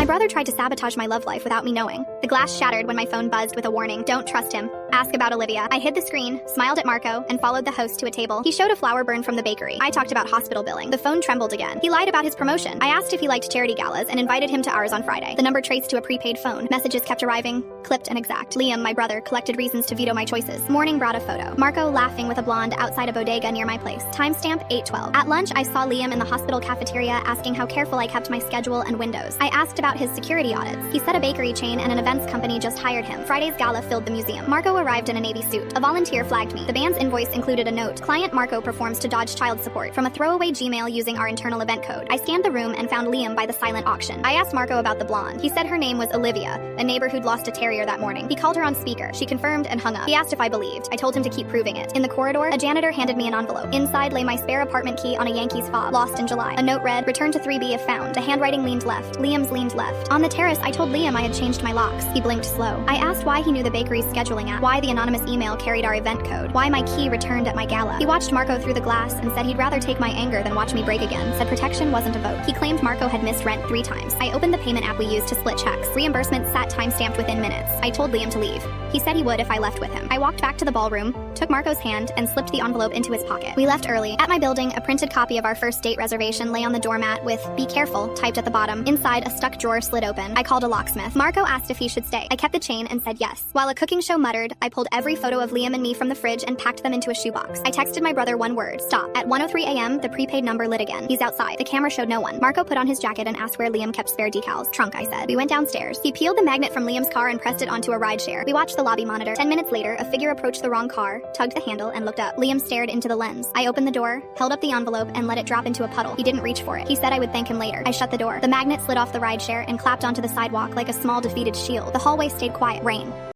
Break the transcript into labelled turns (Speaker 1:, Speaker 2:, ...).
Speaker 1: brother tried to sabotage my love life without me knowing. The glass shattered when my phone buzzed with a warning, "Don't trust him. Ask about Olivia." I hid the screen, smiled at Marco, and followed the host to a table. He showed a flour burn from the bakery. I talked about hospital billing. The phone trembled again. He lied about his promotion. I asked if he liked charity galas and invited him to ours on Friday. The number traced to a prepaid phone. Messages kept arriving, clipped and exact. Liam, my brother, collected reasons to veto my choices. Morning brought a photo. Marco laughing with a blonde outside a bodega near my place. Timestamp 8:12. At lunch, I saw Liam in the hospital cafeteria asking how careful I kept my schedule and windows. I asked about his security audits. He said a bakery chain and an events company just hired him. Friday's gala filled the museum. Marco arrived in a navy suit. A volunteer flagged me. The band's invoice included a note. Client Marco performs to dodge child support from a throwaway Gmail using our internal event code. I scanned the room and found Liam by the silent auction. I asked Marco about the blonde. He said her name was Olivia, a neighbor who'd lost a terrier that morning. He called her on speaker. She confirmed and hung up. He asked if I believed. I told him to keep proving it. In the corridor, a janitor handed me an envelope. Inside lay my spare apartment key on a Yankees fob, lost in July. A note read, "Return to 3B if found." The handwriting leaned left. Liam's leaned left. On the terrace, I told Liam I had changed my locks. He blinked slow. I asked why he knew the bakery's scheduling app, why the anonymous email carried our event code, why my key returned at my gala. He watched Marco through the glass and said he'd rather take my anger than watch me break again. Said protection wasn't a vote. He claimed Marco had missed rent 3 times. I opened the payment app we used to split checks. Reimbursement sat timestamped within minutes. I told Liam to leave. He said he would if I left with him. I walked back to the ballroom, took Marco's hand, and slipped the envelope into his pocket. We left early. At my building, a printed copy of our first date reservation lay on the doormat with "Be careful" typed at the bottom. Inside, a stuck drawer slid open. I called a locksmith. Marco asked if he should stay. I kept the chain and said yes. While a cooking show muttered, I pulled every photo of Liam and me from the fridge and packed them into a shoebox. I texted my brother one word: stop. At 1:03 a.m., the prepaid number lit again. He's outside. The camera showed no one. Marco put on his jacket and asked where Liam kept spare decals. Trunk, I said. We went downstairs. He peeled the magnet from Liam's car and pressed it onto a rideshare. We watched the lobby monitor. 10 minutes later, a figure approached the wrong car, tugged the handle, and looked up. Liam stared into the lens. I opened the door, held up the envelope, and let it drop into a puddle. He didn't reach for it. He said I would thank him later. I shut the door. The magnet slid off the rideshare and clapped onto the sidewalk like a small defeated shield. The hallway stayed quiet. Rain.